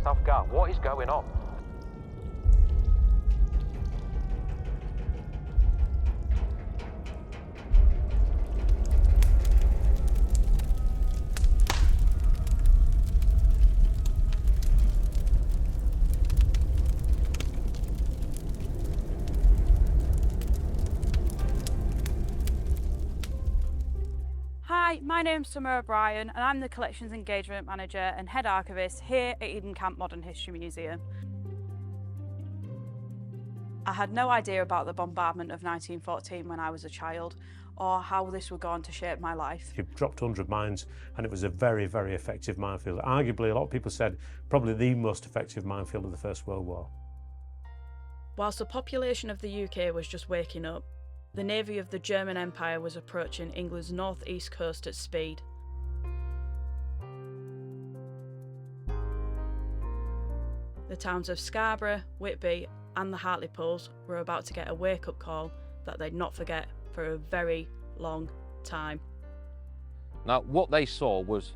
Southgate, what is going on? Hi, my name's Summer O'Brien and I'm the Collections Engagement Manager and Head Archivist here at Eden Camp Modern History Museum. I had no idea about the bombardment of 1914 when I was a child, or how this would go on to shape my life. You dropped 100 mines and it was a very, very effective minefield. Arguably, a lot of people said probably the most effective minefield of the First World War. Whilst the population of the UK was just waking up, the navy of the German Empire was approaching England's north-east coast at speed. The towns of Scarborough, Whitby and the Hartlepools were about to get a wake-up call that they'd not forget for a very long time. Now, what they saw was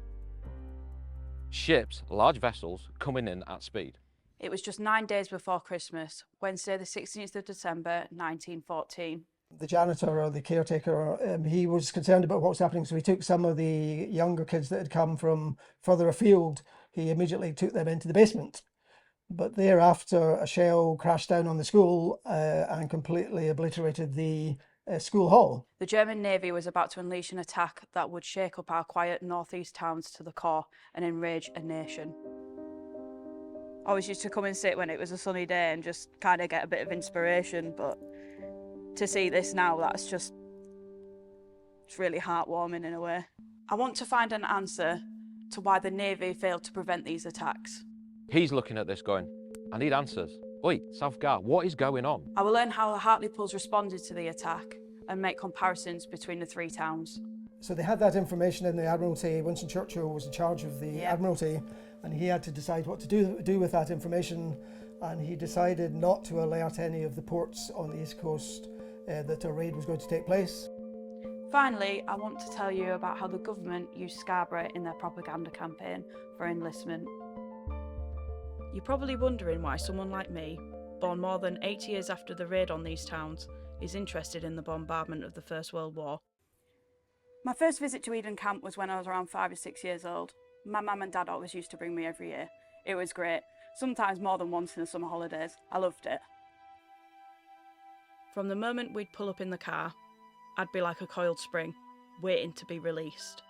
ships, large vessels, coming in at speed. It was just 9 days before Christmas, Wednesday the 16th of December 1914. The janitor or the caretaker, he was concerned about what was happening, so he took some of the younger kids that had come from further afield. He immediately took them into the basement. But thereafter, a shell crashed down on the school and completely obliterated the school hall. The German Navy was about to unleash an attack that would shake up our quiet northeast towns to the core and enrage a nation. I always used to come and sit when it was a sunny day and just kind of get a bit of inspiration, but to see this now, it's really heartwarming in a way. I want to find an answer to why the Navy failed to prevent these attacks. He's looking at this going, I need answers. Oi, Southgate, what is going on? I will learn how the Hartlepools responded to the attack and make comparisons between the three towns. So they had that information in the Admiralty. Winston Churchill was in charge of the Admiralty, and he had to decide what to do with that information, and he decided not to alert any of the ports on the East Coast that a raid was going to take place. Finally, I want to tell you about how the government used Scarborough in their propaganda campaign for enlistment. You're probably wondering why someone like me, born more than 8 years after the raid on these towns, is interested in the bombardment of the First World War. My first visit to Eden Camp was when I was around 5 or 6 years old. My mum and dad always used to bring me every year. It was great, sometimes more than once in the summer holidays. I loved it. From the moment we'd pull up in the car, I'd be like a coiled spring, waiting to be released.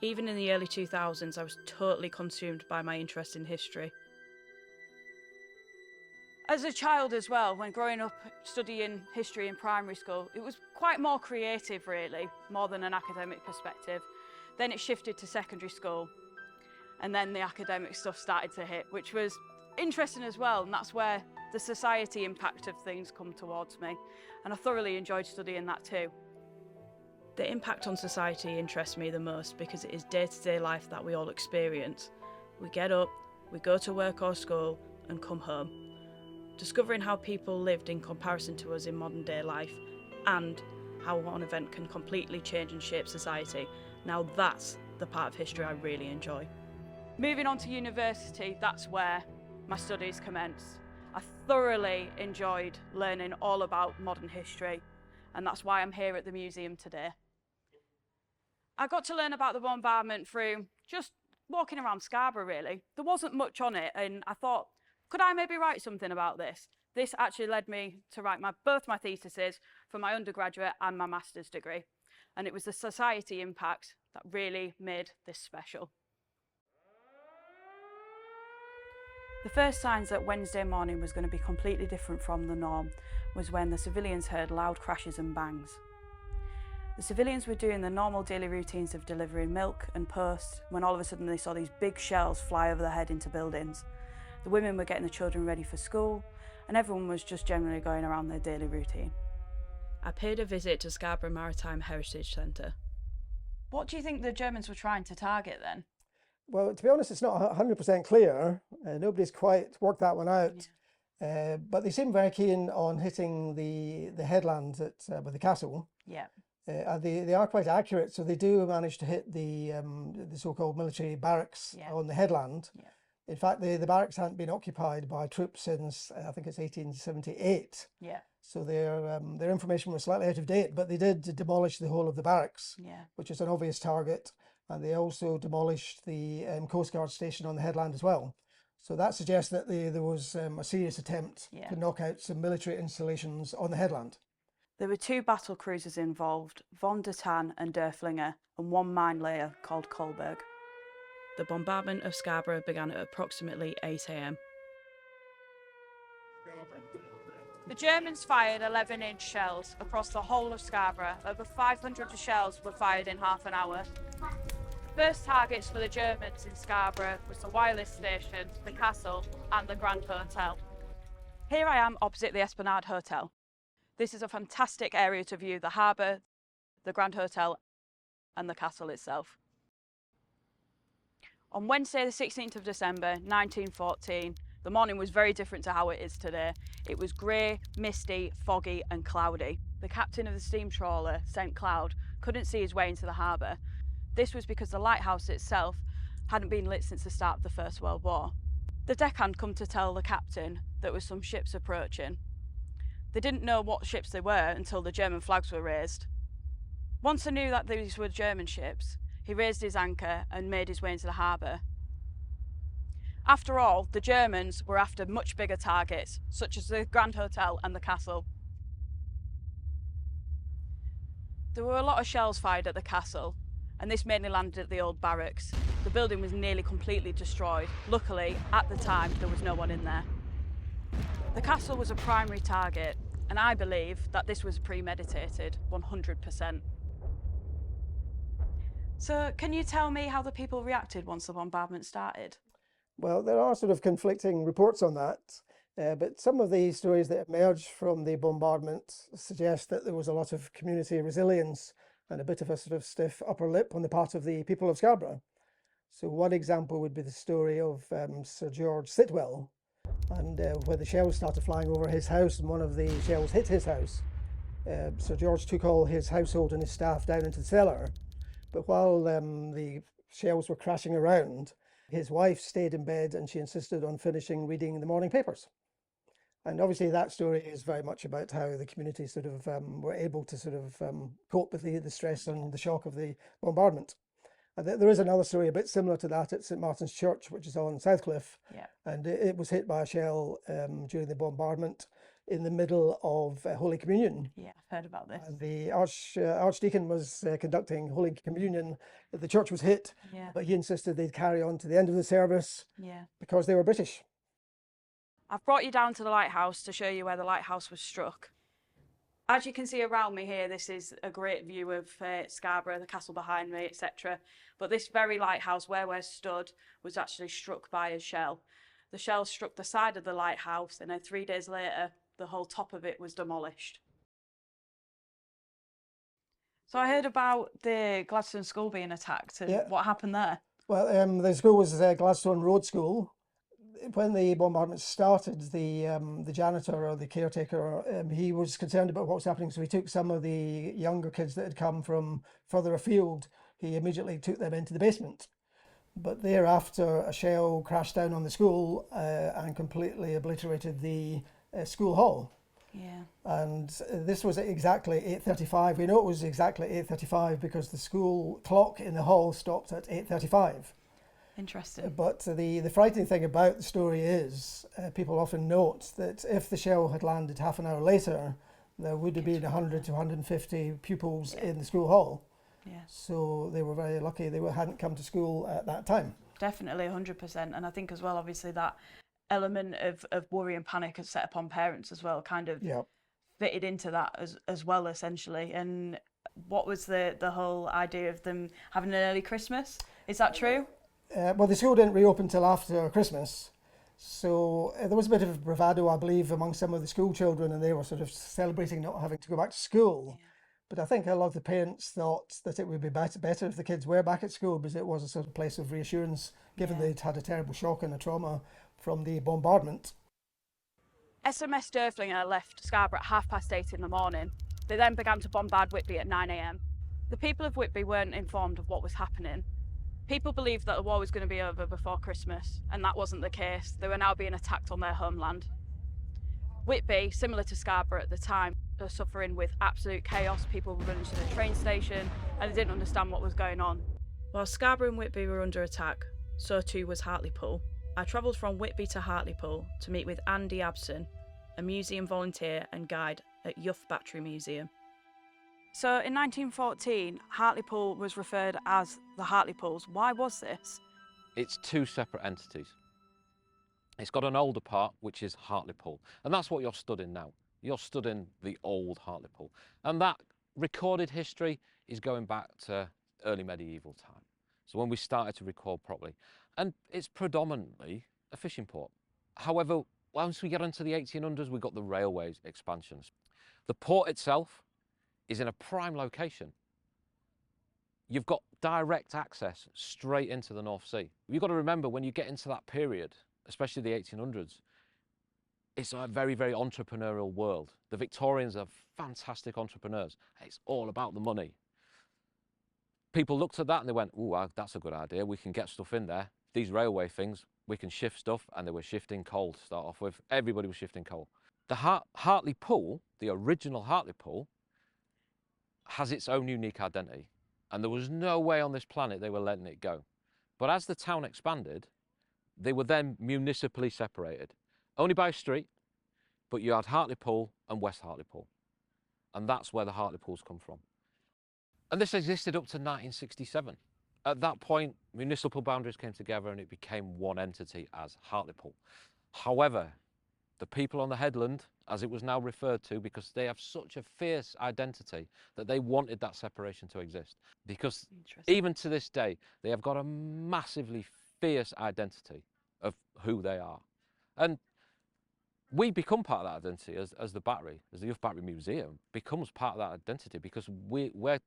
Even in the early 2000s, I was totally consumed by my interest in history. As a child as well, when growing up studying history in primary school, it was quite more creative really, more than an academic perspective. Then it shifted to secondary school, and then the academic stuff started to hit, which was interesting as well, and that's where the society impact of things come towards me, and I thoroughly enjoyed studying that too. The impact on society interests me the most because it is day-to-day life that we all experience. We get up, we go to work or school and come home. Discovering how people lived in comparison to us in modern day life, and how one event can completely change and shape society. Now that's the part of history I really enjoy. Moving on to university, that's where my studies commenced. I thoroughly enjoyed learning all about modern history, and that's why I'm here at the museum today. I got to learn about the bombardment through just walking around Scarborough really. There wasn't much on it, and I thought, could I maybe write something about this? This actually led me to write both my theses for my undergraduate and my master's degree, and it was the society impact that really made this special. The first signs that Wednesday morning was going to be completely different from the norm was when the civilians heard loud crashes and bangs. The civilians were doing the normal daily routines of delivering milk and post when all of a sudden they saw these big shells fly over their head into buildings. The women were getting the children ready for school, and everyone was just generally going around their daily routine. I paid a visit to Scarborough Maritime Heritage Centre. What do you think the Germans were trying to target then? Well, to be honest, it's not 100% clear. Nobody's quite worked that one out. Yeah. But they seem very keen on hitting the headlands with the castle. Yeah. And they are quite accurate, so they do manage to hit the so-called military barracks on the headland. Yeah. In fact, the barracks hadn't been occupied by troops since I think it's 1878. Yeah. So their information was slightly out of date, but they did demolish the whole of the barracks, which is an obvious target, and they also demolished the Coast Guard station on the headland as well. So that suggests that there was a serious attempt to knock out some military installations on the headland. There were 2 battle cruisers involved, Von der Tann and Derflinger, and 1 mine layer called Kolberg. The bombardment of Scarborough began at approximately 8 a.m. The Germans fired 11-inch shells across the whole of Scarborough. Over 500 shells were fired in half an hour. First targets for the Germans in Scarborough was the wireless station, the castle and the Grand Hotel. Here I am opposite the Esplanade Hotel. This is a fantastic area to view the harbour, the Grand Hotel and the castle itself. On Wednesday the 16th of December 1914, the morning was very different to how it is today. It was grey, misty, foggy and cloudy. The captain of the steam trawler, St Cloud, couldn't see his way into the harbour. This was because the lighthouse itself hadn't been lit since the start of the First World War. The deckhand come to tell the captain there were some ships approaching. They didn't know what ships they were until the German flags were raised. Once they knew that these were German ships, he raised his anchor and made his way into the harbour. After all, the Germans were after much bigger targets, such as the Grand Hotel and the castle. There were a lot of shells fired at the castle, and this mainly landed at the old barracks. The building was nearly completely destroyed. Luckily, at the time, there was no one in there. The castle was a primary target, and I believe that this was premeditated, 100%. So, can you tell me how the people reacted once the bombardment started? Well, there are sort of conflicting reports on that, but some of the stories that emerged from the bombardment suggest that there was a lot of community resilience and a bit of a sort of stiff upper lip on the part of the people of Scarborough. So one example would be the story of Sir George Sitwell, and where the shells started flying over his house and one of the shells hit his house. Sir George took all his household and his staff down into the cellar, but while the shells were crashing around, his wife stayed in bed and she insisted on finishing reading the morning papers. And obviously that story is very much about how the community sort of were able to sort of cope with the stress and the shock of the bombardment. And there is another story a bit similar to that at St Martin's Church, which is on Southcliffe. And it was hit by a shell during the bombardment in the middle of Holy Communion. Yeah, I've heard about this. And the Archdeacon was conducting Holy Communion. The church was hit, but he insisted they'd carry on to the end of the service because they were British. I've brought you down to the lighthouse to show you where the lighthouse was struck. As you can see around me here, this is a great view of Scarborough, the castle behind me, etc. But this very lighthouse where we're stood was actually struck by a shell. The shell struck the side of the lighthouse, and then 3 days later, the whole top of it was demolished. So I heard about the Gladstone School being attacked, and what happened there? Well, the school was Gladstone Road School. When the bombardment started, the janitor or the caretaker, he was concerned about what was happening, so he took some of the younger kids that had come from further afield. He immediately took them into the basement. But thereafter, a shell crashed down on the school and completely obliterated the school hall. And this was at exactly 8:35. We know it was exactly 8:35 because the school clock in the hall stopped at 8:35. Interesting. But the frightening thing about the story is people often note that if the shell had landed half an hour later, there would have been 100 to 150 pupils in the school hall. So they were very lucky they hadn't come to school at that time. Definitely 100%. And I think as well, obviously, that element of worry and panic has set upon parents as well, kind of fitted into that as well, essentially. And what was the whole idea of them having an early Christmas? Is that true? Well, the school didn't reopen till after Christmas, so there was a bit of bravado, I believe, among some of the school children, and they were sort of celebrating not having to go back to school. But I think a lot of the parents thought that it would be better if the kids were back at school, because it was a sort of place of reassurance, given they'd had a terrible shock and a trauma from the bombardment. SMS Derflinger left Scarborough at 8:30 in the morning. They then began to bombard Whitby at 9 a.m. The people of Whitby weren't informed of what was happening. People believed that the war was going to be over before Christmas, and that wasn't the case. They were now being attacked on their homeland. Whitby, similar to Scarborough at the time, were suffering with absolute chaos. People were running to the train station and they didn't understand what was going on. While Scarborough and Whitby were under attack, so too was Hartlepool. I travelled from Whitby to Hartlepool to meet with Andy Abson, a museum volunteer and guide at Youth Battery Museum. So in 1914, Hartlepool was referred as the Hartlepools. Why was this? It's two separate entities. It's got an older part, which is Hartlepool, and that's what you're studying now. You're studying the old Hartlepool, and that recorded history is going back to early medieval time. So when we started to record properly, and it's predominantly a fishing port. However, once we get into the 1800s, we've got the railways expansions. The port itself is in a prime location. You've got direct access straight into the North Sea. You've got to remember, when you get into that period, especially the 1800s, it's a very, very entrepreneurial world. The Victorians are fantastic entrepreneurs. It's all about the money. People looked at that and they went, ooh, that's a good idea. We can get stuff in there. These railway things, we can shift stuff. And they were shifting coal to start off with. Everybody was shifting coal. The Hartlepool, the original Hartlepool, has its own unique identity. And there was no way on this planet they were letting it go. But as the town expanded, they were then municipally separated. Only by a street, but you had Hartlepool and West Hartlepool. And that's where the Hartlepools come from. And this existed up to 1967. At that point, municipal boundaries came together and it became one entity as Hartlepool. However, the people on the headland, as it was now referred to, because they have such a fierce identity that they wanted that separation to exist. Because even to this day, they have got a massively fierce identity of who they are. And we become part of that identity as the Battery, as the Youth Battery Museum becomes part of that identity, because we're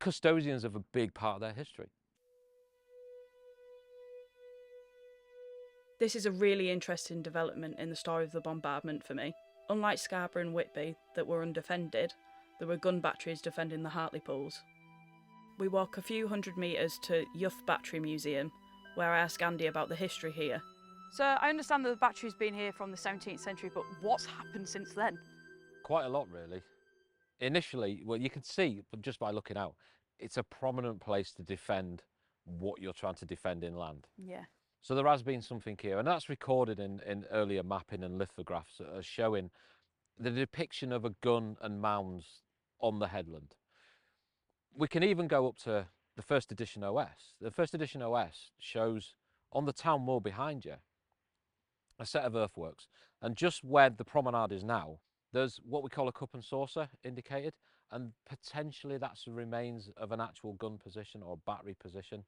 custodians of a big part of their history. This is a really interesting development in the story of the bombardment for me. Unlike Scarborough and Whitby, that were undefended, there were gun batteries defending the Hartlepools. We walk a few hundred metres to Youth Battery Museum, where I ask Andy about the history here. So I understand that the battery's been here from the 17th century, but what's happened since then? Quite a lot, really. Initially, well, you can see, but just by looking out, it's a prominent place to defend what you're trying to defend inland. Yeah. So there has been something here, and that's recorded in earlier mapping and lithographs showing the depiction of a gun and mounds on the headland. We can even go up to the first edition OS. The first edition OS shows on the town moor behind you a set of earthworks, and just where the promenade is now, there's what we call a cup and saucer indicated, and potentially that's the remains of an actual gun position or battery position.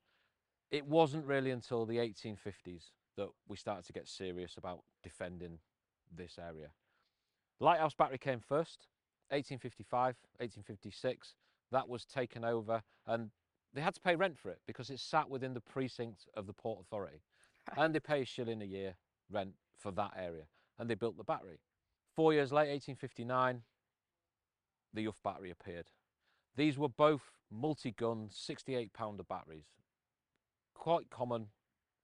It wasn't really until the 1850s that we started to get serious about defending this area. Lighthouse Battery came first, 1855, 1856. That was taken over, and they had to pay rent for it because it sat within the precinct of the Port Authority. Right. And they pay £1 a year rent for that area, and they built the battery. 4 years later, 1859, the Youth Battery appeared. These were both multi-gun 68-pounder batteries. Quite common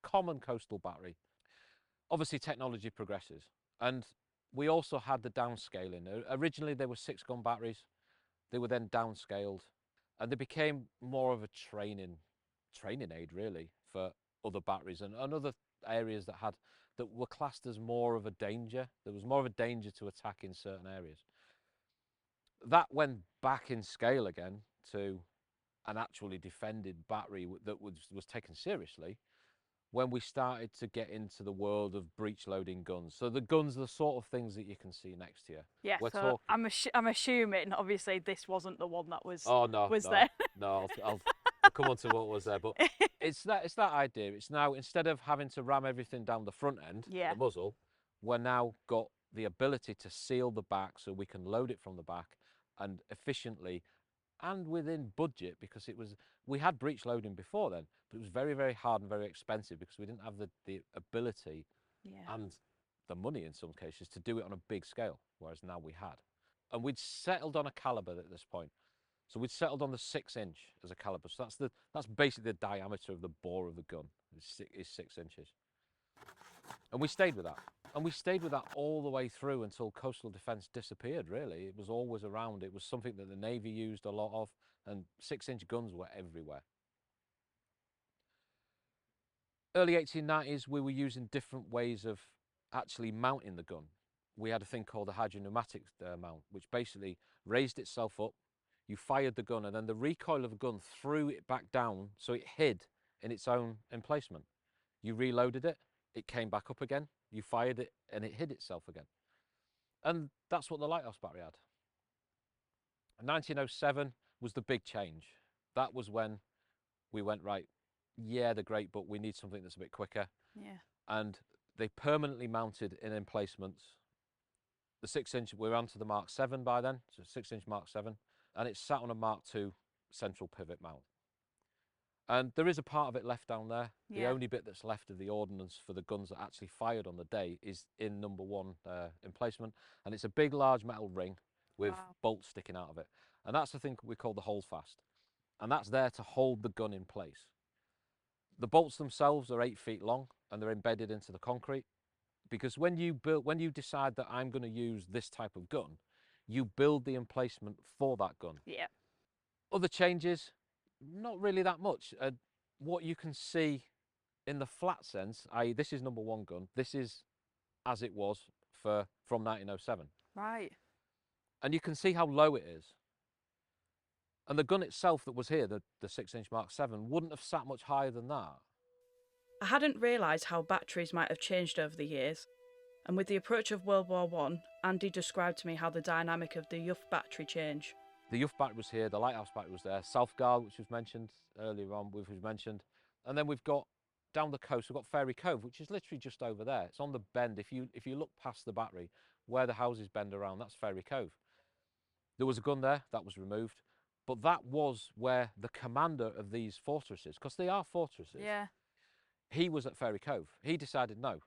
coastal battery. Obviously, technology progresses, and we also had the downscaling. Originally, they were 6-gun batteries. They were then downscaled, and they became more of a training aid, really, for other batteries and other areas that were classed as more of a danger. There was more of a danger to attack in certain areas. That went back in scale again to an actually defended battery that was taken seriously when we started to get into the world of breech loading guns. So the guns are the sort of things that you can see next to you. Yeah, so I'm assuming obviously this wasn't the one that was there. No, I'll come on to what was there, but it's that idea. It's now, instead of having to ram everything down the front end, the muzzle, we're now got the ability to seal the back so we can load it from the back and efficiently and within budget, because we had breech loading before then, but it was very, very hard and very expensive because we didn't have the ability and the money in some cases to do it on a big scale, whereas now we had. And we'd settled on a calibre at this point. So we'd settled on the 6-inch as a calibre. So that's basically the diameter of the bore of the gun, is 6 inches. And we stayed with that. And we stayed with that all the way through until coastal defence disappeared, really. It was always around. It was something that the Navy used a lot of, and 6-inch guns were everywhere. Early 1890s, we were using different ways of actually mounting the gun. We had a thing called a hydropneumatic mount, which basically raised itself up. You fired the gun, and then the recoil of the gun threw it back down, so it hid in its own emplacement. You reloaded it, it came back up again, you fired it, and it hid itself again. And that's what the lighthouse battery had. 1907 was the big change. That was when we went, right, yeah, they're great, but we need something that's a bit quicker. Yeah. And they permanently mounted in emplacements. The 6-inch, we're onto the Mark 7 by then, so 6-inch Mark 7, and it's sat on a Mark 2 central pivot mount. And there is a part of it left down there. The Yeah. only bit that's left of the ordnance for the guns that actually fired on the day is in number 1 emplacement, and it's a big, large metal ring with Wow. bolts sticking out of it. And that's the thing we call the holdfast, and that's there to hold the gun in place. The bolts themselves are 8 feet long, and they're embedded into the concrete. Because when you decide that I'm going to use this type of gun, you build the emplacement for that gun. Yeah. Other changes, not really that much. What you can see in the flat sense, i.e. this is number 1 gun, this is as it was from 1907. Right. And you can see how low it is. And the gun itself that was here, the 6-inch Mark 7, wouldn't have sat much higher than that. I hadn't realised how batteries might have changed over the years, and with the approach of World War I, Andy described to me how the dynamic of the Youth battery changed. The Youth battery was here, the Lighthouse battery was there, Southgard, which was mentioned earlier on, which was mentioned, and then we've got down the coast, we've got Fairy Cove, which is literally just over there. It's on the bend. If you look past the battery, where the houses bend around, that's Fairy Cove. There was a gun there, that was removed, but that was where the commander of these fortresses, because they are fortresses, Yeah. he was at Fairy Cove. He decided, no,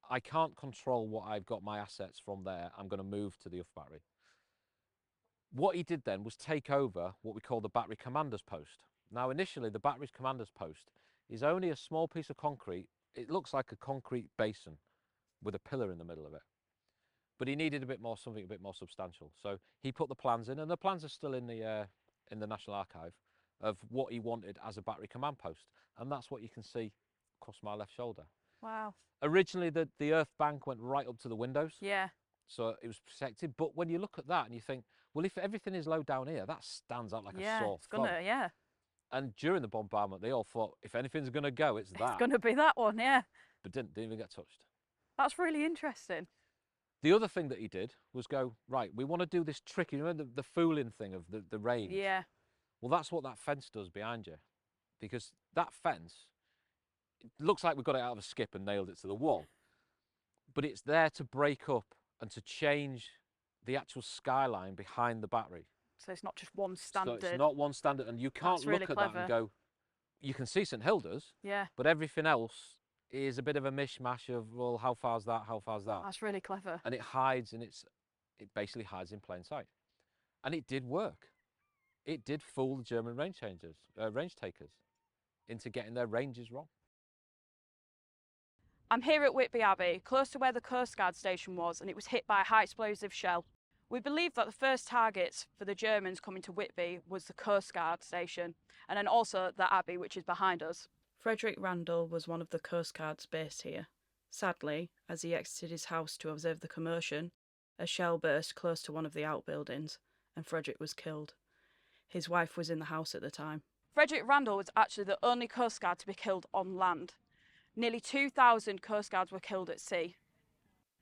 I can't control what I've got my assets from there. I'm going to move to the Youth battery. What he did then was take over what we call the battery commander's post. Now, initially, the battery's commander's post is only a small piece of concrete. It looks like a concrete basin with a pillar in the middle of it. But he needed something a bit more substantial. So he put the plans in, and the plans are still in the National Archive of what he wanted as a battery command post. And that's what you can see across my left shoulder. Wow. Originally, the earth bank went right up to the windows. Yeah. So it was protected. But when you look at that and you think, well, if everything is low down here, that stands out like a sore it's gonna, thumb. yeah. And during the bombardment, they all thought, if anything's going to go, it's that. It's gonna be that one, yeah. But didn't even get touched. That's really interesting. The other thing that he did was go, right, we want to do this tricky, remember the fooling thing of the range? Yeah. Well, that's what that fence does behind you. Because that fence, it looks like we've got it out of a skip and nailed it to the wall. But it's there to break up and to change the actual skyline behind the battery. So it's not just one standard. So it's not one standard, and you can't That's really look at clever. that and go, you can see St Hilda's, Yeah. but everything else is a bit of a mishmash of, well, how far's that, how far's that? That's really clever. And it hides, and it basically hides in plain sight. And it did work. It did fool the German range takers into getting their ranges wrong. I'm here at Whitby Abbey, close to where the Coast Guard station was, and it was hit by a high explosive shell. We believe that the first targets for the Germans coming to Whitby was the Coast Guard station, and then also the Abbey, which is behind us. Frederick Randall was one of the Coast Guards based here. Sadly, as he exited his house to observe the commotion, a shell burst close to one of the outbuildings, and Frederick was killed. His wife was in the house at the time. Frederick Randall was actually the only Coast Guard to be killed on land. Nearly 2,000 Coast Guards were killed at sea.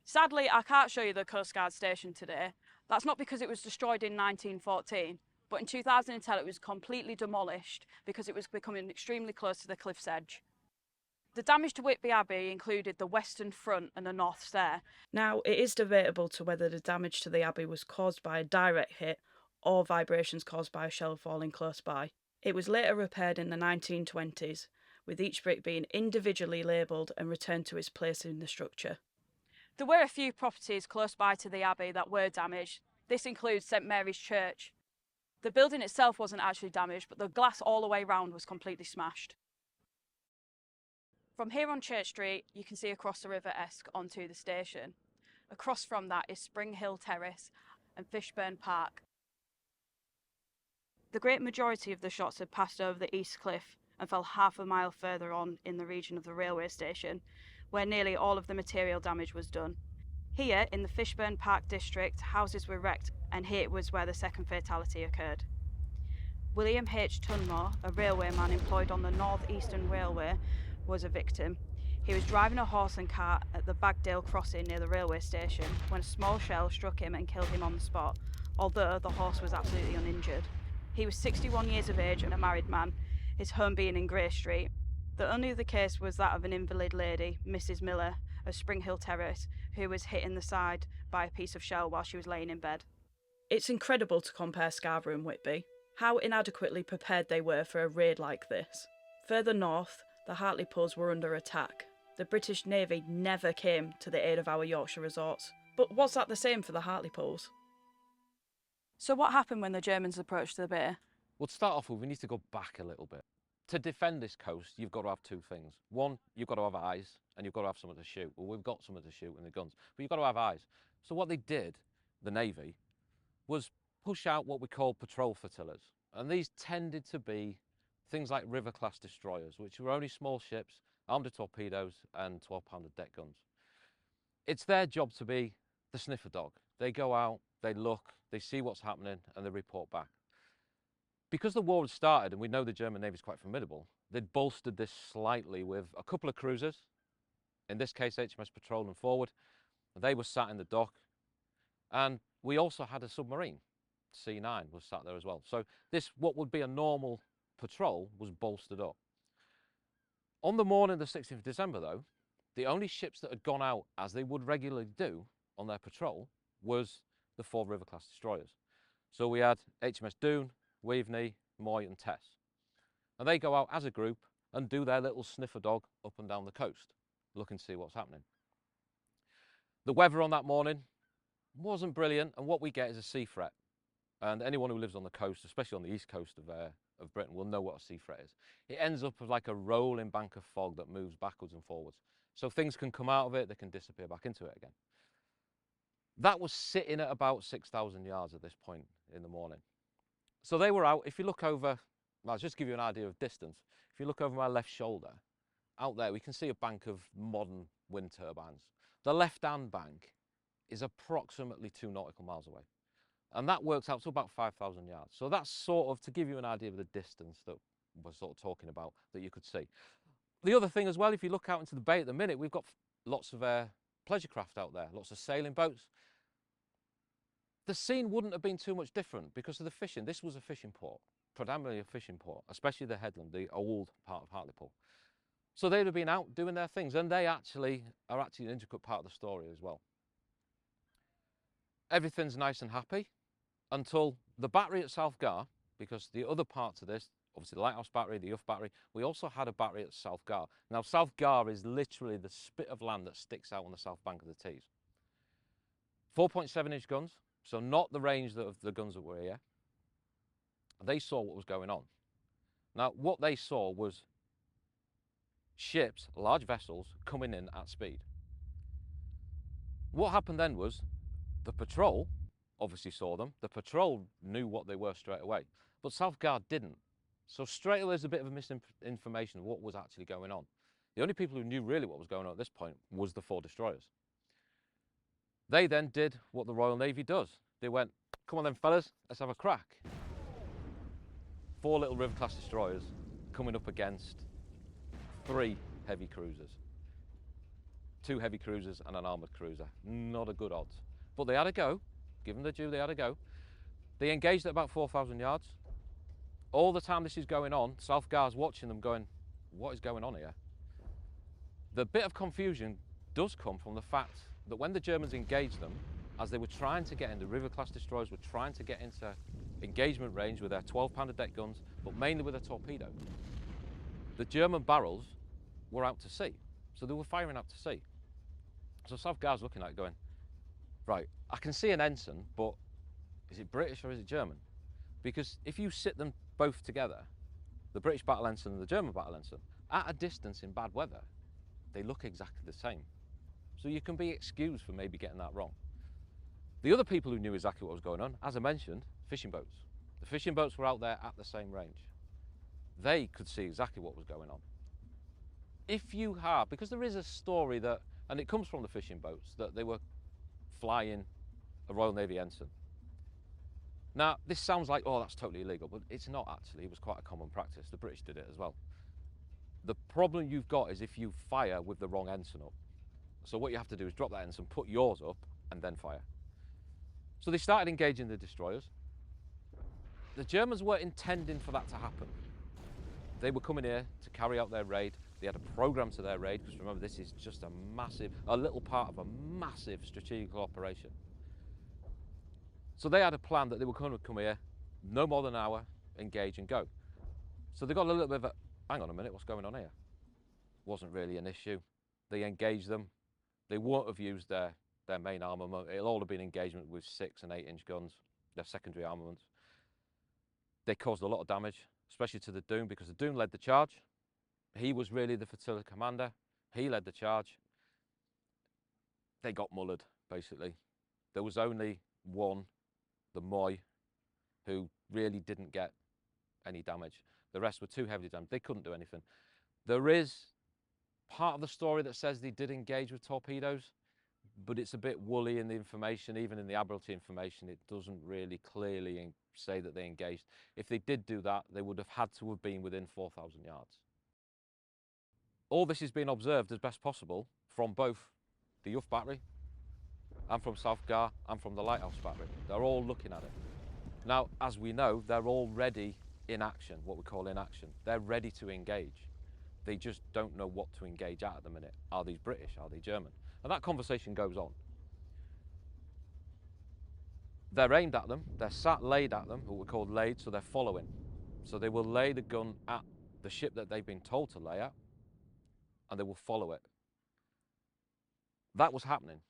Sadly, I can't show you the Coast Guard station today. That's not because it was destroyed in 1914, but in 2010 it was completely demolished because it was becoming extremely close to the cliff's edge. The damage to Whitby Abbey included the western front and the north stair. Now, it is debatable to whether the damage to the Abbey was caused by a direct hit or vibrations caused by a shell falling close by. It was later repaired in the 1920s, with each brick being individually labelled and returned to its place in the structure. There were a few properties close by to the Abbey that were damaged. This includes St Mary's Church. The building itself wasn't actually damaged, but the glass all the way round was completely smashed. From here on Church Street, you can see across the River Esk onto the station. Across from that is Spring Hill Terrace and Fishburn Park. The great majority of the shots had passed over the East Cliff and fell half a mile further on in the region of the railway station, where nearly all of the material damage was done. Here, in the Fishburn Park district, houses were wrecked, and here was where the second fatality occurred. William H. Tunmore, a railwayman employed on the North Eastern Railway, was a victim. He was driving a horse and cart at the Bagdale crossing near the railway station when a small shell struck him and killed him on the spot, although the horse was absolutely uninjured. He was 61 years of age and a married man, his home being in Grey Street. The only other case was that of an invalid lady, Mrs. Miller, of Spring Hill Terrace, who was hit in the side by a piece of shell while she was laying in bed. It's incredible to compare Scarborough and Whitby, how inadequately prepared they were for a raid like this. Further north, the Hartlepools were under attack. The British Navy never came to the aid of our Yorkshire resorts. But was that the same for the Hartlepools? So what happened when the Germans approached the bay? Well, to start off with, we need to go back a little bit. To defend this coast, you've got to have two things. One, you've got to have eyes, and you've got to have something to shoot. Well, we've got something to shoot in the guns, but you've got to have eyes. So what they did, the Navy, was push out what we call patrol flotillas. And these tended to be things like river-class destroyers, which were only small ships, armed with torpedoes and 12-pounder deck guns. It's their job to be the sniffer dog. They go out, they look, they see what's happening, and they report back. Because the war had started, and we know the German Navy is quite formidable, they'd bolstered this slightly with a couple of cruisers, in this case HMS Patrol and Forward. They were sat in the dock, and we also had a submarine, C9 was sat there as well. So this, what would be a normal patrol, was bolstered up. On the morning of the 16th of December though, the only ships that had gone out as they would regularly do on their patrol was the 4 river-class destroyers. So we had HMS Doon, Waveney, Moy and Tess. And they go out as a group and do their little sniffer dog up and down the coast, looking to see what's happening. The weather on that morning wasn't brilliant, and what we get is a sea threat. And anyone who lives on the coast, especially on the east coast of Britain, will know what a sea threat is. It ends up as like a rolling bank of fog that moves backwards and forwards. So things can come out of it, they can disappear back into it again. That was sitting at about 6,000 yards at this point in the morning. So they were out. If you look over, I'll just give you an idea of distance. If you look over my left shoulder, out there we can see a bank of modern wind turbines. The left-hand bank is approximately 2 nautical miles away. And that works out to about 5,000 yards. So that's sort of to give you an idea of the distance that we're sort of talking about that you could see. The other thing as well, if you look out into the bay at the minute, we've got lots of pleasure craft out there, lots of sailing boats. The scene wouldn't have been too much different because of the fishing. This was a fishing port, predominantly a fishing port, especially the headland, the old part of Hartlepool. So they'd have been out doing their things, and they actually are an intricate part of the story as well. Everything's nice and happy until the battery at South Gar, because the other parts of this, obviously the lighthouse battery, the Uff battery, we also had a battery at South Gar. Now South Gar is literally the spit of land that sticks out on the south bank of the Tees. 4.7-inch guns, so not the range of the guns that were here. They saw what was going on. Now what they saw was ships, large vessels, coming in at speed. What happened then was the patrol obviously saw them. The patrol knew what they were straight away, but South Guard didn't. So straight away there's a bit of a misinformation of what was actually going on. The only people who knew really what was going on at this point was the 4 destroyers. They then did what the Royal Navy does. They went, come on then fellas, let's have a crack. 4 little river-class destroyers coming up against 3 heavy cruisers. 2 heavy cruisers and an armoured cruiser. Not a good odds. But they had a go. Give them the due, they had a go. They engaged at about 4,000 yards. All the time this is going on, South Guard's watching them going, what is going on here? The bit of confusion does come from the fact that when the Germans engaged them, as they were trying to get in, the river-class destroyers were trying to get into engagement range with their 12-pounder deck guns, but mainly with a torpedo. The German barrels were out to sea, so they were firing out to sea. So South Guard's looking at it going, right, I can see an ensign, but Is it British or is it German? Because if you sit them both together, the British battle ensign and the German battle ensign, at a distance in bad weather, they look exactly the same. So you can be excused for maybe getting that wrong. The other people who knew exactly what was going on, as I mentioned, fishing boats. The fishing boats were out there at the same range. They could see exactly what was going on. If you have, because there is a story that, and it comes from the fishing boats, that they were flying a Royal Navy ensign. Now, this sounds like, oh, that's totally illegal, but it's not actually. It was quite a common practice. The British did it as well. The problem you've got is if you fire with the wrong ensign up. So what you have to do is drop that ensign, put yours up, and then fire. So they started engaging the destroyers. The Germans weren't intending for that to happen. They were coming here to carry out their raid. They had a program to their raid, because remember, this is just a little part of a massive strategic operation. So they had a plan that they were going to come here, no more than an hour, engage and go. So they got a little bit of a, hang on a minute, what's going on here? Wasn't really an issue. They engaged them. They won't have used their main armament. It'll all have been engagement with 6 and 8 inch guns, their secondary armaments. They caused a lot of damage, especially to the Doom, because the Doom led the charge. He was really the flotilla commander. He led the charge. They got mullered, basically. There was only one, the Moy, who really didn't get any damage. The rest were too heavily damaged. They couldn't do anything. There is part of the story that says they did engage with torpedoes, but it's a bit woolly in the information. Even in the Admiralty information, it doesn't really clearly say that they engaged. If they did do that, they would have had to have been within 4,000 yards. All this is being observed as best possible from both the Youth Battery and from South Gar and from the Lighthouse Battery. They're all looking at it. Now, as we know, they're already in action, what we call in action. They're ready to engage. They just don't know what to engage at the minute. Are these British? Are they German? And that conversation goes on. They're aimed at them, they're sat laid at them, what we call laid, so they're following. So they will lay the gun at the ship that they've been told to lay at, and they will follow it. That was happening,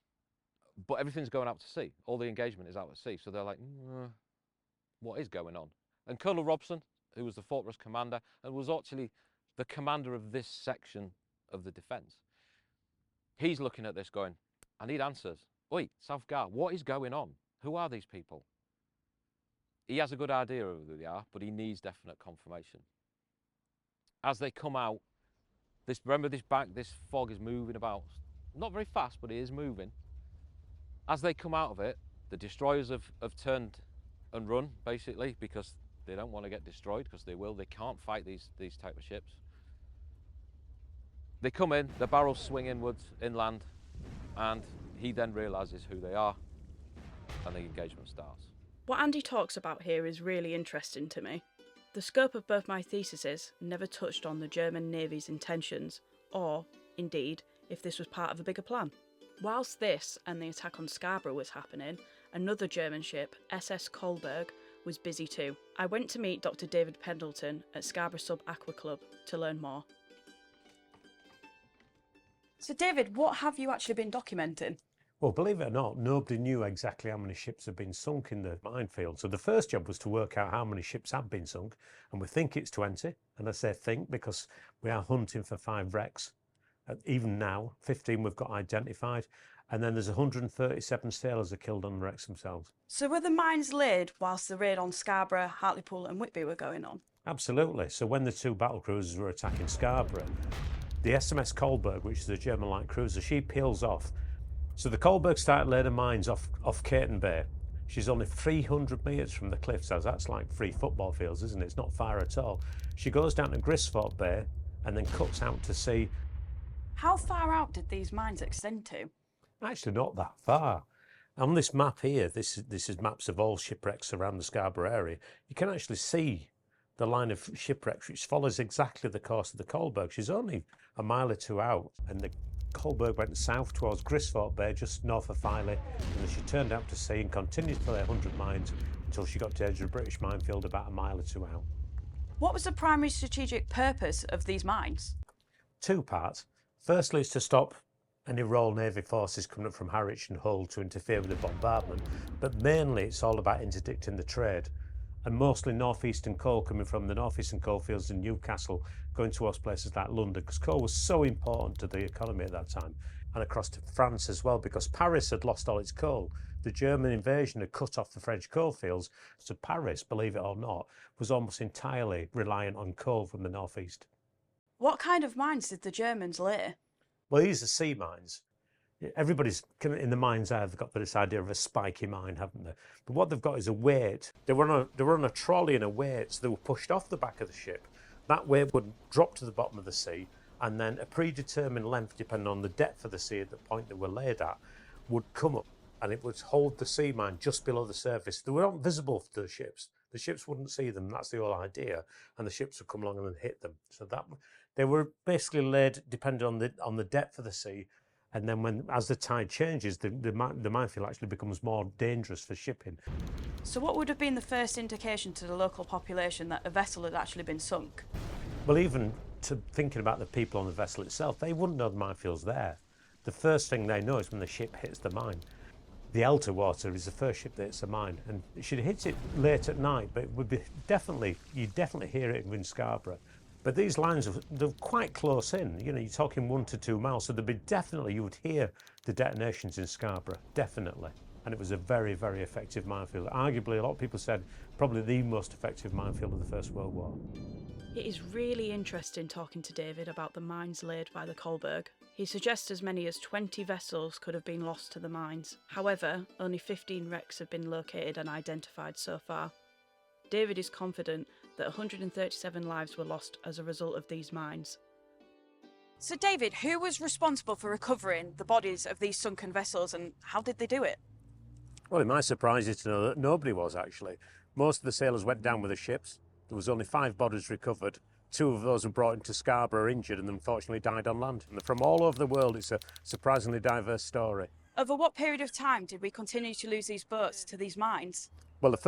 but everything's going out to sea. All the engagement is out at sea, so they're like, what is going on? And Colonel Robson, who was the fortress commander, and was actually the commander of this section of the defence, he's looking at this going, I need answers. Oi, South Gar, what is going on? Who are these people? He has a good idea of who they are, but he needs definite confirmation. As they come out, remember this fog is moving about, not very fast, but it is moving. As they come out of it, the destroyers have turned and run, basically, because they don't want to get destroyed, because they will. They can't fight these type of ships. They come in, the barrels swing inwards, inland, and he then realises who they are, and the engagement starts. What Andy talks about here is really interesting to me. The scope of both my theses never touched on the German Navy's intentions, or, indeed, if this was part of a bigger plan. Whilst this and the attack on Scarborough was happening, another German ship, SS Kolberg, was busy too. I went to meet Dr. David Pendleton at Scarborough Sub Aqua Club to learn more. So David, what have you actually been documenting? Well, believe it or not, nobody knew exactly how many ships had been sunk in the minefield. So the first job was to work out how many ships had been sunk, and we think it's 20. And I say think because we are hunting for 5 wrecks. Even now, 15 we've got identified, and then there's 137 sailors are killed on the wrecks themselves. So were the mines laid whilst the raid on Scarborough, Hartlepool and Whitby were going on? Absolutely. So when the 2 battle cruisers were attacking Scarborough, the SMS Kolberg, which is a German light cruiser, she peels off. So the Kolberg started laying her mines off Caton Bay. She's only 300 metres from the cliffs, as that's like 3 football fields, isn't it? It's not far at all. She goes down to Grisfort Bay and then cuts out to sea. How far out did these mines extend to? Actually, not that far. On this map here, this is maps of all shipwrecks around the Scarborough area. You can actually see the line of shipwrecks, which follows exactly the course of the Kolberg. She's only a mile or 2 out, and the Kolberg went south towards Grisfort Bay, just north of Filey, and then she turned out to sea and continued to lay 100 mines until she got to the edge of the British minefield about a mile or 2 out. What was the primary strategic purpose of these mines? 2 parts. Firstly, is to stop any Royal Navy forces coming up from Harwich and Hull to interfere with the bombardment, but mainly it's all about interdicting the trade, and mostly northeastern coal coming from the northeastern coalfields in Newcastle going towards places like London, because coal was so important to the economy at that time, and across to France as well, because Paris had lost all its coal. The German invasion had cut off the French coalfields, so Paris, believe it or not, was almost entirely reliant on coal from the northeast. What kind of mines did the Germans lay? Well, these are sea mines. Everybody's in the mind's eye, they've got this idea of a spiky mine, haven't they? But what they've got is a weight. They were on a trolley and a weight, so they were pushed off the back of the ship. That weight would drop to the bottom of the sea, and then a predetermined length, depending on the depth of the sea at the point they were laid at, would come up, and it would hold the sea mine just below the surface. They were not visible to the ships. The ships wouldn't see them. That's the whole idea, and the ships would come along and then hit them. So that they were basically laid depending on the depth of the sea, and then as the tide changes, the minefield actually becomes more dangerous for shipping. So what would have been the first indication to the local population that a vessel had actually been sunk? Well, even to thinking about the people on the vessel itself, they wouldn't know the minefield's there. The first thing they know is when the ship hits the mine. The Elter water is the first ship that hits a mine, and she'd hit it late at night, but it would be you'd definitely hear it in Scarborough. But these lines they're quite close in. You know, you're talking 1 to 2 miles, so you would hear the detonations in Scarborough, definitely. And it was a very, very effective minefield. Arguably, a lot of people said probably the most effective minefield of the First World War. It is really interesting talking to David about the mines laid by the Kolberg. He suggests as many as 20 vessels could have been lost to the mines. However, only 15 wrecks have been located and identified so far. David is confident that 137 lives were lost as a result of these mines. So David, who was responsible for recovering the bodies of these sunken vessels, and how did they do it? Well, it might surprise you to know that nobody was actually. Most of the sailors went down with the ships. There was only 5 bodies recovered. 2 of those were brought into Scarborough injured and unfortunately died on land. And from all over the world, it's a surprisingly diverse story. Over what period of time did we continue to lose these boats to these mines? Well, the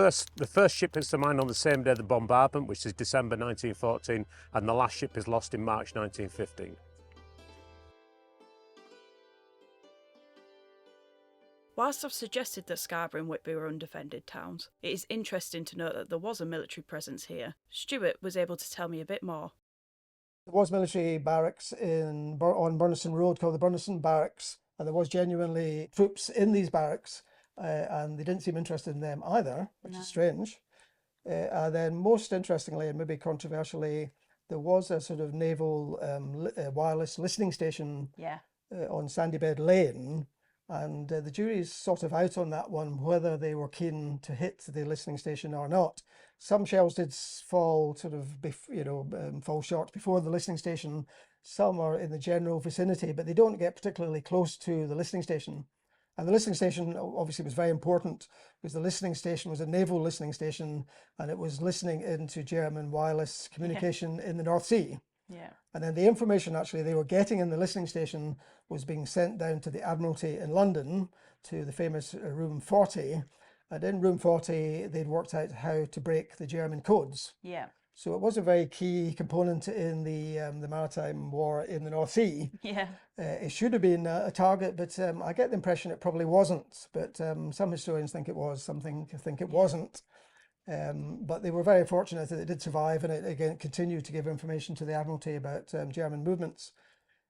first ship hits the mine on the same day of the bombardment, which is December 1914, and the last ship is lost in March 1915. Whilst I've suggested that Scarborough and Whitby were undefended towns, it is interesting to note that there was a military presence here. Stuart was able to tell me a bit more. There was military barracks on Burneston Road called the Burneston Barracks, and there was genuinely troops in these barracks, and they didn't seem interested in them either, which is strange. And then most interestingly, and maybe controversially, there was a sort of naval wireless listening station on Sandybed Lane, and the jury's sort of out on that one, whether they were keen to hit the listening station or not. Some shells did fall fall short before the listening station. Some are in the general vicinity, but they don't get particularly close to the listening station. And the listening station obviously was very important because the listening station was a naval listening station, and it was listening into German wireless communication in the North Sea. Yeah. And then the information actually they were getting in the listening station was being sent down to the Admiralty in London to the famous Room 40. And in Room 40, they'd worked out how to break the German codes. Yeah. So it was a very key component in the maritime war in the North Sea. Yeah. It should have been a target, but I get the impression it probably wasn't. But some historians think it was, some think it wasn't. But they were very fortunate that it did survive, and it again continued to give information to the Admiralty about German movements.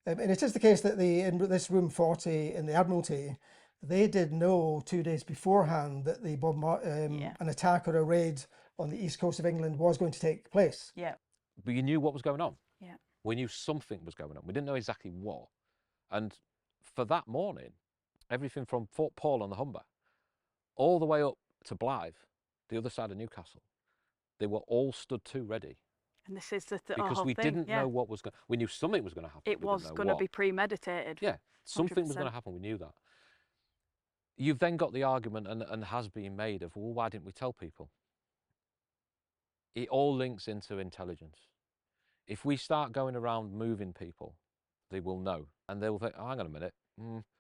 And it is the case that in this Room 40 in the Admiralty, they did know 2 days beforehand that an attack or a raid on the east coast of England was going to take place. Yeah. But you knew what was going on. Yeah. We knew something was going on. We didn't know exactly what. And for that morning, everything from Fort Paul on the Humber all the way up to Blythe, the other side of Newcastle, they were all stood to ready. And this is the because whole we thing, didn't know what was going. We knew something was going to happen. It was going to be premeditated. Yeah, something was 100%. going to happen. We knew that. You've then got the argument, and has been made of, well, why didn't we tell people? It all links into intelligence. If we start going around moving people, they will know, and they will think, oh, hang on a minute,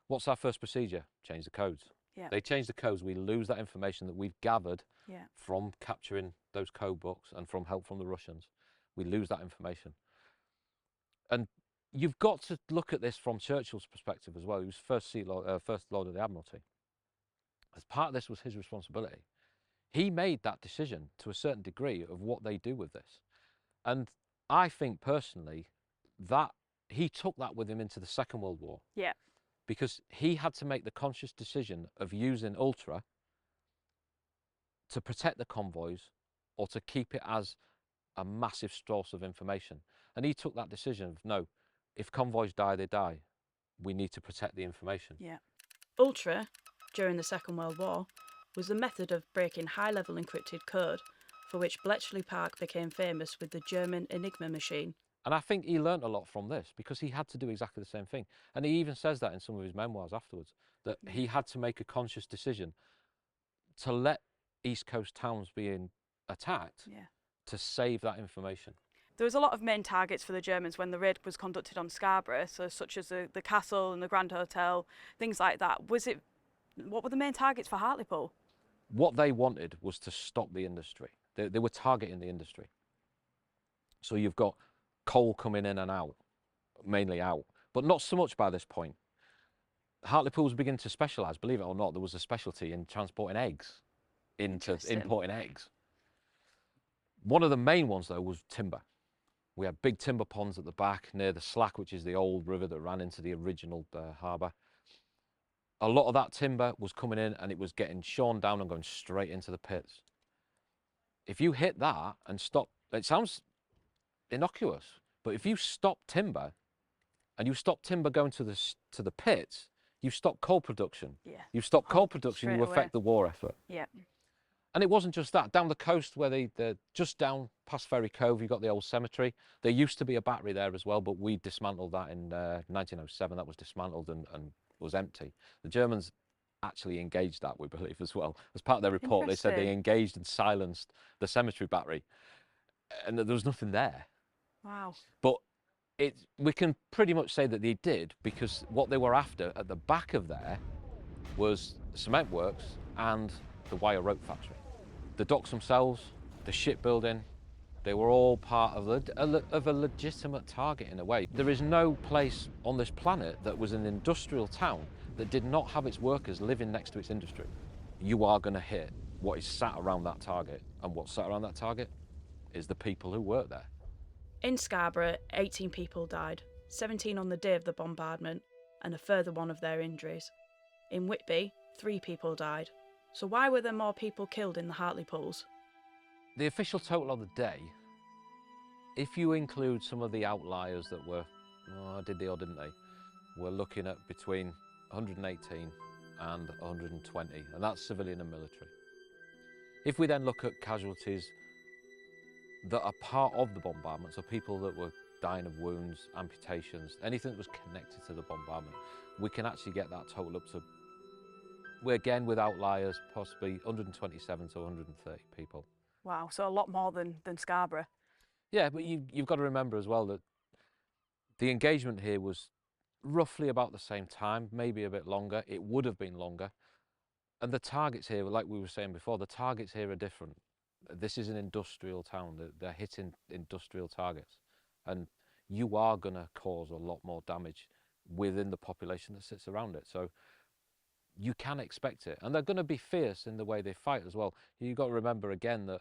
what's our first procedure? Change the codes. Yeah. They change the codes, we lose that information that we've gathered from capturing those code books and from help from the Russians. We lose that information. And you've got to look at this from Churchill's perspective as well. He was first Lord of the Admiralty. As part of this was his responsibility. He made that decision to a certain degree of what they do with this. And I think personally that he took that with him into the Second World War. Yeah. Because he had to make the conscious decision of using ultra to protect the convoys or to keep it as a massive source of information. And he took that decision of, no, if convoys die, they die. We need to protect the information. Yeah. Ultra, during the Second World War, was the method of breaking high-level encrypted code, for which Bletchley Park became famous with the German Enigma machine. And I think he learnt a lot from this because he had to do exactly the same thing. And he even says that in some of his memoirs afterwards, that he had to make a conscious decision to let East Coast towns being attacked to save that information. There was a lot of main targets for the Germans when the raid was conducted on Scarborough, so such as the castle and the Grand Hotel, things like that. What were the main targets for Hartlepool? What they wanted was to stop the industry. They were targeting the industry. So you've got coal coming in and out, mainly out, but not so much by this point. Hartlepool was beginning to specialise. Believe it or not, there was a specialty in transporting eggs, into importing eggs. One of the main ones, though, was timber. We had big timber ponds at the back near the Slack, which is the old river that ran into the original harbour. A lot of that timber was coming in and it was getting shorn down and going straight into the pits. If you hit that and stop, it sounds innocuous, but if you stop timber and you stop timber going to the pits, you stop coal production. Yeah. You stop coal production, you affect the war effort. Yeah. And it wasn't just that. Down the coast, where they're just down past Ferry Cove, you've got the old cemetery. There used to be a battery there as well, but we dismantled that in 1907. That was dismantled and was empty. The Germans actually engaged that, we believe, as well. As part of their report, they said they engaged and silenced the cemetery battery, and that there was nothing there. Wow. But we can pretty much say that they did, because what they were after at the back of there was cement works and the wire rope factory. The docks themselves, the shipbuilding, they were all part of a legitimate target in a way. There is no place on this planet that was an industrial town that did not have its workers living next to its industry. You are going to hit what is sat around that target, and what's sat around that target is the people who work there. In Scarborough, 18 people died, 17 on the day of the bombardment, and a further one of their injuries. In Whitby, 3 people died. So why were there more people killed in the Hartlepools? The official total of the day, if you include some of the outliers that were, did they or didn't they, we're looking at between 118 and 120, and that's civilian and military. If we then look at casualties that are part of the bombardment, so people that were dying of wounds, amputations, anything that was connected to the bombardment, we can actually get that total up to, again with outliers, possibly 127 to 130 people. Wow, so a lot more than Scarborough. Yeah, but you've got to remember as well that the engagement here was roughly about the same time, maybe a bit longer. It would have been longer. And the targets here, like we were saying before, the targets here are different. This is an industrial town. They're hitting industrial targets. And you are going to cause a lot more damage within the population that sits around it. So you can expect it. And they're going to be fierce in the way they fight as well. You've got to remember again that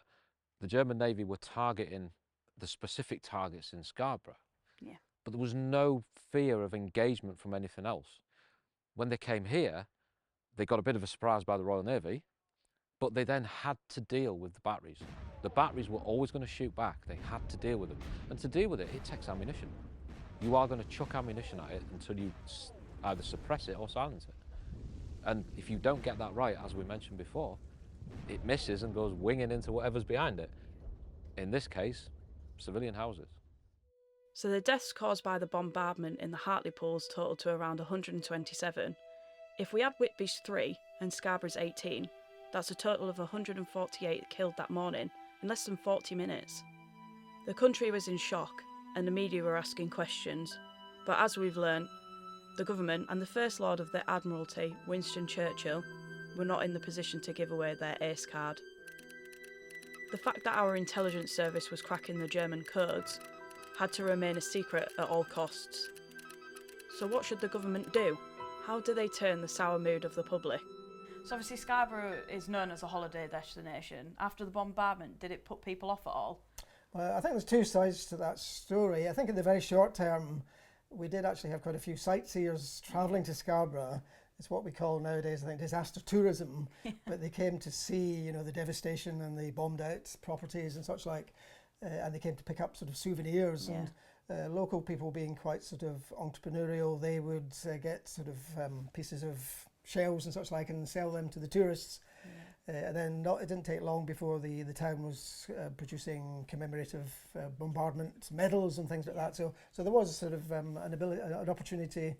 the German Navy were targeting the specific targets in Scarborough. Yeah. But there was no fear of engagement from anything else. When they came here, they got a bit of a surprise by the Royal Navy, but they then had to deal with the batteries. The batteries were always going to shoot back. They had to deal with them. And to deal with it, it takes ammunition. You are going to chuck ammunition at it until you either suppress it or silence it. And if you don't get that right, as we mentioned before, it misses and goes winging into whatever's behind it. In this case, civilian houses. So the deaths caused by the bombardment in the Hartlepools totaled to around 127. If we add Whitby's 3 and Scarborough's 18, that's a total of 148 killed that morning in less than 40 minutes. The country was in shock and the media were asking questions, but as we've learnt, the government and the First Lord of the Admiralty, Winston Churchill, were not in the position to give away their ace card. The fact that our intelligence service was cracking the German codes had to remain a secret at all costs, So what should the government do? How do they turn the sour mood of the public? So obviously Scarborough is known as a holiday destination. After the bombardment, did it put people off at all? Well, I think there's two sides to that story. I think in the very short term, we did actually have quite a few sightseers travelling to Scarborough. It's what we call nowadays, I think, disaster tourism. But they came to see, you know, the devastation and the bombed out properties and such like, and they came to pick up sort of souvenirs. Yeah. And local people being quite sort of entrepreneurial, they would get sort of pieces of shells and such like and sell them to the tourists. And then it didn't take long before the town was producing commemorative bombardment medals and things like that. So there was sort of an opportunity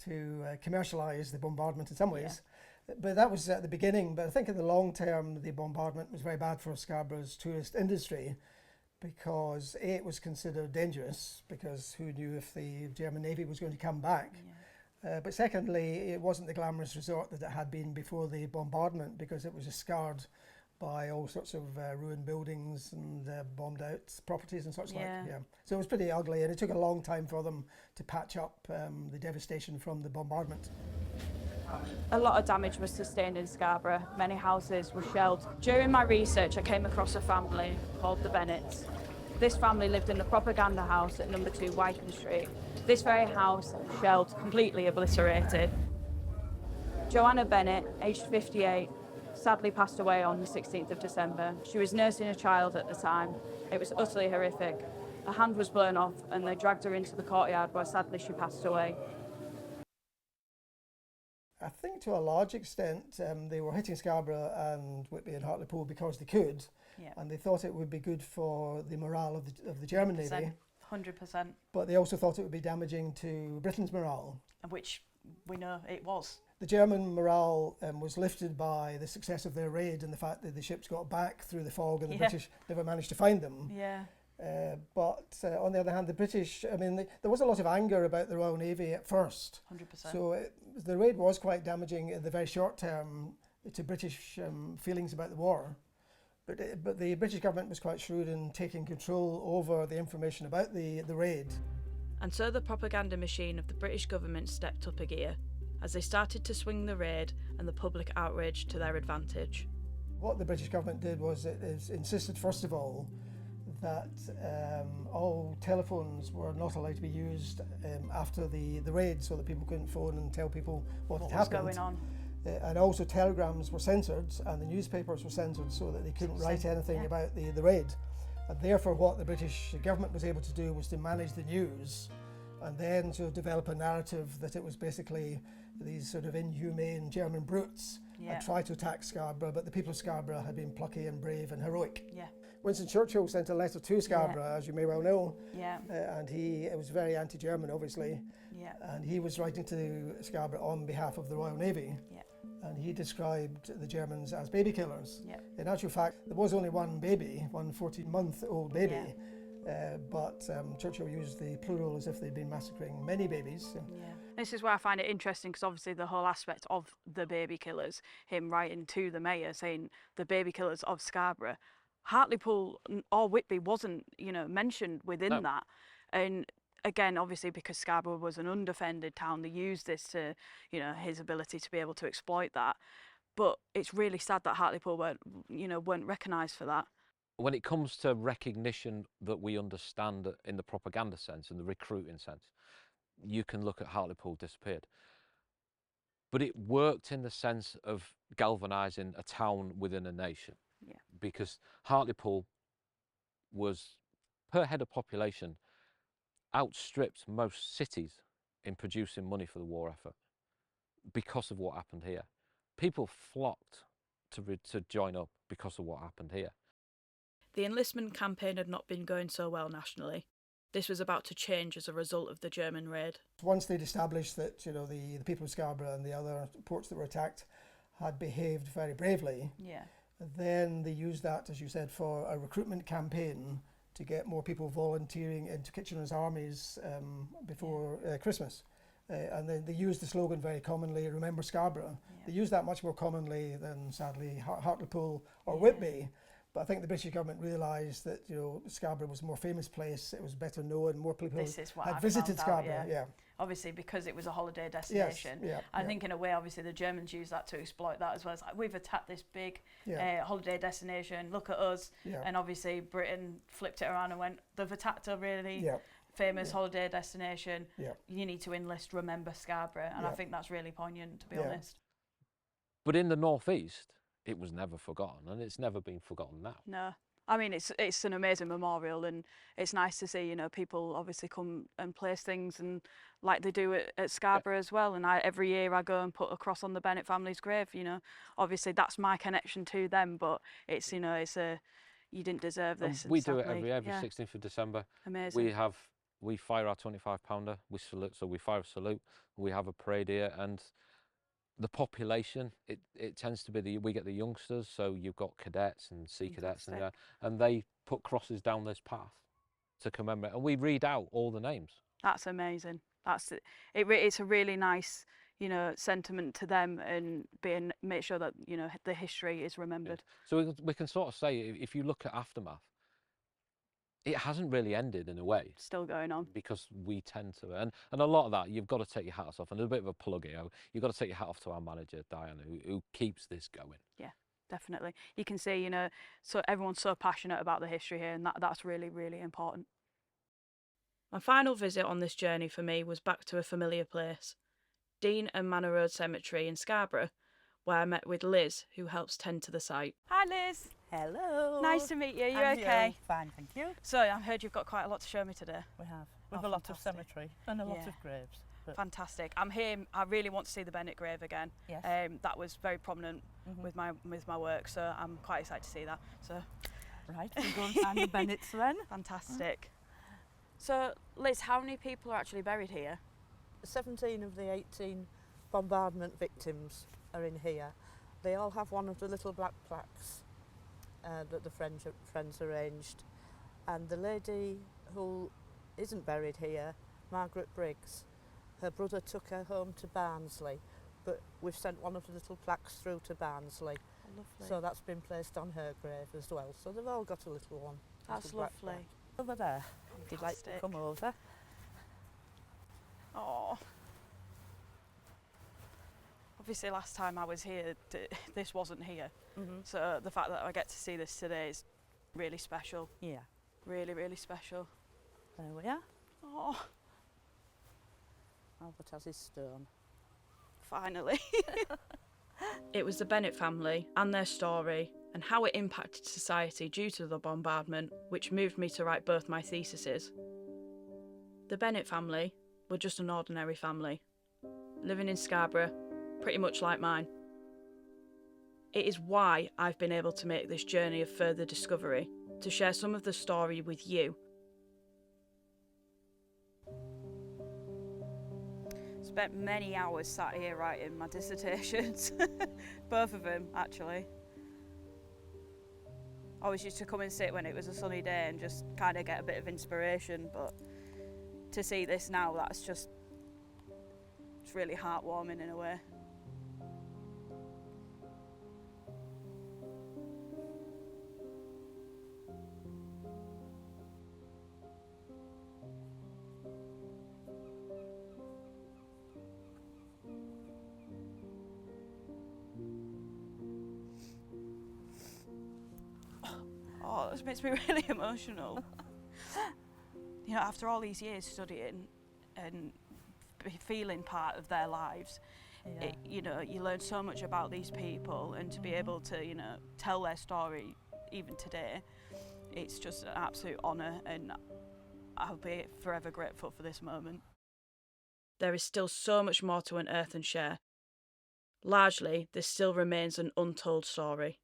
to commercialise the bombardment in some ways. But that was at the beginning. But I think in the long term, the bombardment was very bad for Scarborough's tourist industry, because A, it was considered dangerous, because who knew if the German Navy was going to come back. But secondly, it wasn't the glamorous resort that it had been before the bombardment, because it was scarred by all sorts of ruined buildings and bombed out properties and such like. Yeah. So it was pretty ugly, and it took a long time for them to patch up the devastation from the bombardment. A lot of damage was sustained in Scarborough. Many houses were shelled. During my research, I came across a family called the Bennetts. This family lived in the propaganda house at number 2 Whitby Street. This very house was shelled, completely obliterated. Joanna Bennett, aged 58, sadly passed away on the 16th of December. She was nursing a child at the time. It was utterly horrific. Her hand was blown off and they dragged her into the courtyard where sadly she passed away. I think to a large extent they were hitting Scarborough and Whitby and Hartlepool because they could, and they thought it would be good for the morale of the German Navy. 100%. But they also thought it would be damaging to Britain's morale. Which we know it was. The German morale was lifted by the success of their raid and the fact that the ships got back through the fog and the British never managed to find them. But on the other hand, the British, I mean, there was a lot of anger about the Royal Navy at first. 100%. So the raid was quite damaging in the very short term to British feelings about the war. But the British government was quite shrewd in taking control over the information about the raid. And so the propaganda machine of the British government stepped up a gear as they started to swing the raid and the public outrage to their advantage. What the British government did was it insisted, first of all, that all telephones were not allowed to be used after the raid, so that people couldn't phone and tell people what had happened. What was going on. And also telegrams were censored and the newspapers were censored so that they couldn't write anything about the raid. And therefore what the British government was able to do was to manage the news and then to develop a narrative that it was basically these sort of inhumane German brutes had tried to attack Scarborough, but the people of Scarborough had been plucky and brave and heroic. Winston Churchill sent a letter to Scarborough, as you may well know, and it was very anti-German, obviously, and he was writing to Scarborough on behalf of the Royal Navy, and he described the Germans as baby killers. In actual fact, there was only one baby, one 14-month-old baby, but Churchill used the plural as if they'd been massacring many babies. This is where I find it interesting, because obviously the whole aspect of the baby killers, him writing to the mayor saying the baby killers of Scarborough, Hartlepool or Whitby wasn't, mentioned within that. And again, obviously because Scarborough was an undefended town, they used this to, his ability to be able to exploit that. But it's really sad that Hartlepool weren't recognised for that. When it comes to recognition that we understand in the propaganda sense and the recruiting sense, you can look at Hartlepool disappeared. But it worked in the sense of galvanising a town within a nation. Because Hartlepool was, per head of population, outstripped most cities in producing money for the war effort because of what happened here. People flocked to join up because of what happened here. The enlistment campaign had not been going so well nationally. This was about to change as a result of the German raid. Once they'd established that the people of Scarborough and the other ports that were attacked had behaved very bravely, then they used that, as you said, for a recruitment campaign to get more people volunteering into Kitchener's armies before Christmas. And then they used the slogan very commonly, "Remember Scarborough." They used that much more commonly than, sadly, Hartlepool or Whitby. But I think the British government realised that, you know, Scarborough was a more famous place, it was better known, more people This is what had I visited found out, Scarborough. yeah. Obviously, because it was a holiday destination. yeah, I yeah. think in a way, obviously, the Germans used that to exploit that as well. It's like, we've attacked this big holiday destination, look at us. Yeah. And obviously, Britain flipped it around and went, they've attacked a really Yeah. famous holiday destination. Yeah. You need to enlist Remember Scarborough. And I think that's really poignant, to be honest. But in the northeast, it was never forgotten, and it's never been forgotten now. No. I mean, it's an amazing memorial, and it's nice to see, you know, people obviously come and place things, and like they do at Scarborough as well. And every year I go and put a cross on the Bennett family's grave. You know, obviously that's my connection to them, but it's, you know, you didn't deserve this. We do it every 16th of December. Amazing. We fire our 25-pounder. We salute, so we fire a salute. We have a parade here, and the population, it tends to be we get the youngsters, so you've got cadets and sea cadets, and they put crosses down this path to commemorate, and we read out all the names. That's amazing. It's a really nice, you know, sentiment to them, and make sure that, you know, the history is remembered. So we can sort of say, if you look at Aftermath, it hasn't really ended in a way. Still going on. Because we tend to, and a lot of that, you've got to take your hats off, and a bit of a plug here, you've got to take your hat off to our manager, Diana, who keeps this going. Yeah, definitely. You can see, you know, so everyone's so passionate about the history here, and that's really, really important. My final visit on this journey for me was back to a familiar place, Dean and Manor Road Cemetery in Scarborough, where I met with Liz, who helps tend to the site. Hi Liz. Hello. Nice to meet you. You And okay? You? Fine, thank you. So I heard you've got quite a lot to show me today. We have. We've a lot of cemetery and a lot of graves. Fantastic. I'm here. I really want to see the Bennett grave again. Yes. That was very prominent with my work, so I'm quite excited to see that. So. Right, we'll go and find the Bennetts then. Fantastic. So Liz, how many people are actually buried here? 17 of the 18 bombardment victims are in here. They all have one of the little black plaques that the friends arranged. And the lady who isn't buried here, Margaret Briggs, her brother took her home to Barnsley, but we've sent one of the little plaques through to Barnsley. Oh, lovely. So that's been placed on her grave as well. So they've all got a little one. That's little black lovely. plaque. Over there, if you'd like to come over. Oh. Obviously last time I was here, this wasn't here. So the fact that I get to see this today is really special. Yeah. Really, really special. There we are. Oh, Albert has his stone. finally. It was the Bennett family and their story and how it impacted society due to the bombardment which moved me to write both my theses. The Bennett family were just an ordinary family, living in Scarborough, pretty much like mine. It is why I've been able to make this journey of further discovery, to share some of the story with you. Spent many hours sat here writing my dissertations, both of them actually. I always used to come and sit when it was a sunny day and just kind of get a bit of inspiration, but to see this now, it's really heartwarming in a way. Oh, this makes me really emotional. You know, after all these years studying and feeling part of their lives, you know, you learn so much about these people, and to be able to, you know, tell their story even today, it's just an absolute honour, and I'll be forever grateful for this moment. There is still so much more to unearth and share. Largely, this still remains an untold story.